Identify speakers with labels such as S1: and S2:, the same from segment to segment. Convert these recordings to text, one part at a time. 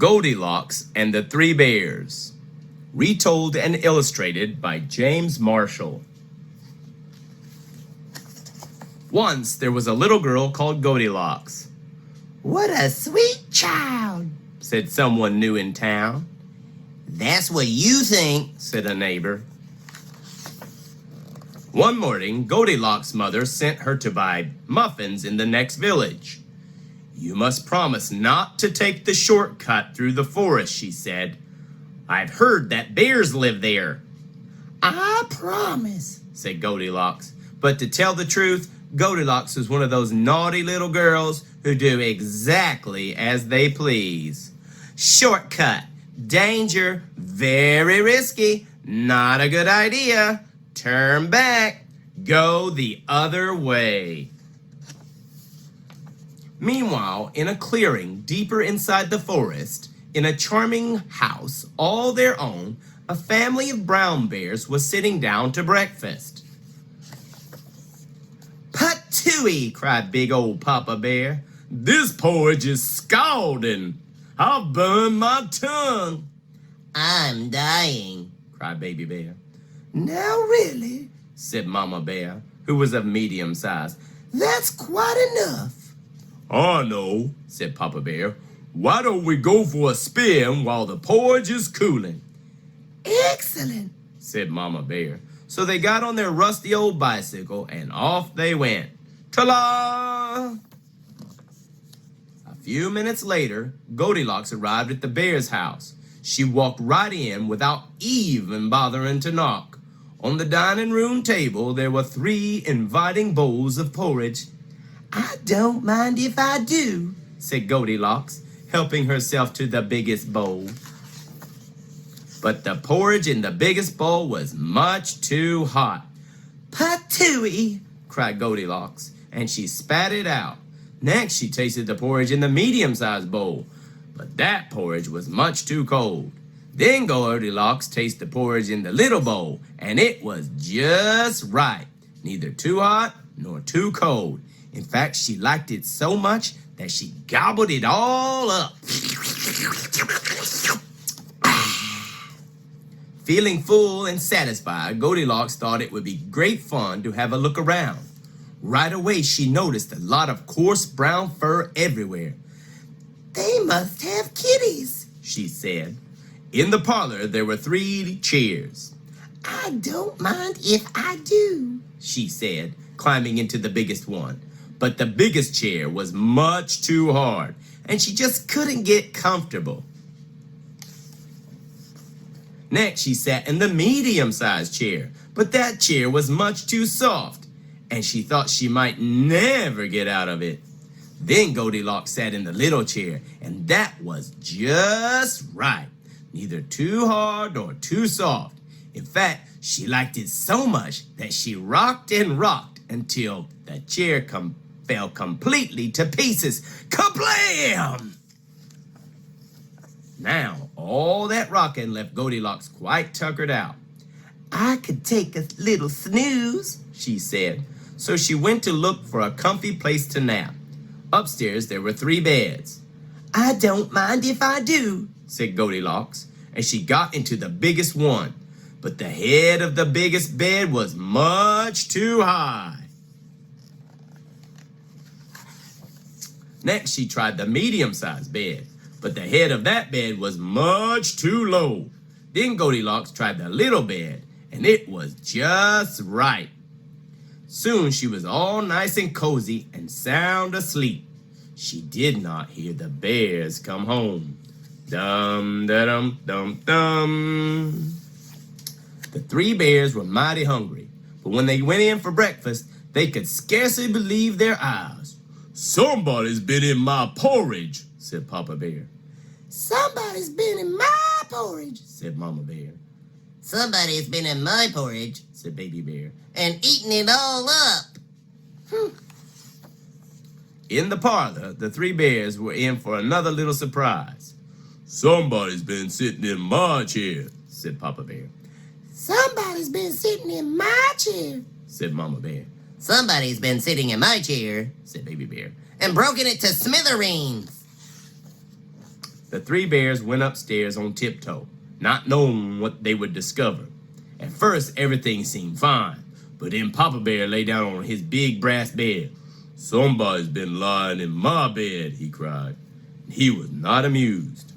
S1: Goldilocks and the Three Bears. Retold and illustrated by James Marshall. Once there was a little girl called Goldilocks.
S2: "What a sweet child,"
S1: said someone new in town.
S2: "That's what you think,"
S1: said a neighbor. One morning, Goldilocks' mother sent her to buy muffins in the next village. "You must promise not to take the shortcut through the forest," she said. "I've heard that bears live there."
S2: "I promise,"
S1: said Goldilocks. But to tell the truth, Goldilocks was one of those naughty little girls who do exactly as they please. Shortcut, danger, very risky, not a good idea. Turn back, go the other way. Meanwhile, in a clearing deeper inside the forest, in a charming house all their own, a family of brown bears was sitting down to breakfast. "Patooey!" cried big old Papa Bear. "This porridge is scalding. I'll burn my tongue."
S2: "I'm dying,"
S1: cried Baby Bear.
S2: "Now really,"
S1: said Mama Bear, who was of medium size.
S2: "That's quite enough."
S1: "I know," said Papa Bear. "Why don't we go for a spin while the porridge is cooling?"
S2: "Excellent,"
S1: said Mama Bear. So they got on their rusty old bicycle and off they went. Ta-la! A few minutes later, Goldilocks arrived at the bear's house. She walked right in without even bothering to knock. On the dining room table, there were 3 inviting bowls of porridge.
S2: "I don't mind if I do,"
S1: said Goldilocks, helping herself to the biggest bowl. But the porridge in the biggest bowl was much too hot.
S2: "Patooey!"
S1: cried Goldilocks, and she spat it out. Next, she tasted the porridge in the medium-sized bowl, but that porridge was much too cold. Then Goldilocks tasted the porridge in the little bowl, and it was just right, neither too hot nor too cold. In fact, she liked it so much that she gobbled it all up. Feeling full and satisfied, Goldilocks thought it would be great fun to have a look around. Right away, she noticed a lot of coarse brown fur everywhere.
S2: "They must have kitties,"
S1: she said. In the parlor, there were 3 chairs.
S2: "I don't mind if I do,"
S1: she said, climbing into the biggest one. But the biggest chair was much too hard, and she just couldn't get comfortable. Next, she sat in the medium-sized chair, but that chair was much too soft, and she thought she might never get out of it. Then Goldilocks sat in the little chair, and that was just right, neither too hard nor too soft. In fact, she liked it so much that she rocked and rocked until the chair fell completely to pieces. Kablam! Now, all that rocking left Goldilocks quite tuckered out.
S2: "I could take a little snooze,"
S1: she said. So she went to look for a comfy place to nap. Upstairs, there were 3 beds.
S2: "I don't mind if I do,"
S1: said Goldilocks, and she got into the biggest one. But the head of the biggest bed was much too high. Next, she tried the medium-sized bed, but the head of that bed was much too low. Then Goldilocks tried the little bed, and it was just right. Soon she was all nice and cozy and sound asleep. She did not hear the bears come home. Dum-da-dum-dum-dum. The 3 bears were mighty hungry, but when they went in for breakfast, they could scarcely believe their eyes. "Somebody's been in my porridge," said Papa Bear.
S2: "Somebody's been in my porridge,"
S1: said Mama Bear.
S2: "Somebody's been in my porridge,"
S1: said Baby Bear.
S2: "and eaten it all up."
S1: In the parlor, the 3 bears were in for another little surprise. "Somebody's been sitting in my chair," said Papa Bear.
S2: "Somebody's been sitting in my chair,"
S1: said Mama Bear.
S2: "Somebody's been sitting in my chair,"
S1: said Baby Bear.
S2: "and broken it to smithereens."
S1: The three bears went upstairs on tiptoe, not knowing what they would discover. At first, everything seemed fine, but then Papa Bear lay down on his big brass bed. "Somebody's been lying in my bed," he cried. He was not amused.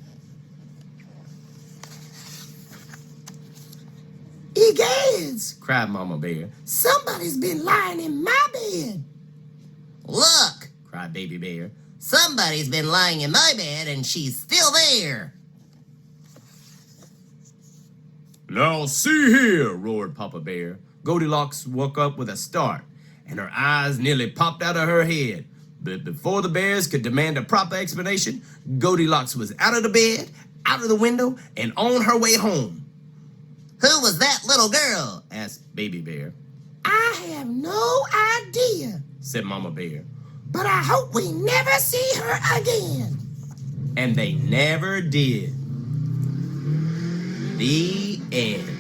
S2: "Egads!"
S1: cried Mama Bear.
S2: "Somebody's been lying in my bed."
S3: "Look!"
S1: cried Baby Bear.
S3: "Somebody's been lying in my bed and she's still there."
S1: "Now see here," roared Papa Bear. Goldilocks woke up with a start, and her eyes nearly popped out of her head. But before the bears could demand a proper explanation, Goldilocks was out of the bed, out of the window, and on her way home.
S3: "Who was that little girl?"
S1: asked Baby Bear.
S2: "I have no idea,
S1: Said Mama Bear.
S2: but I hope we never see her again."
S1: And they never did. The end.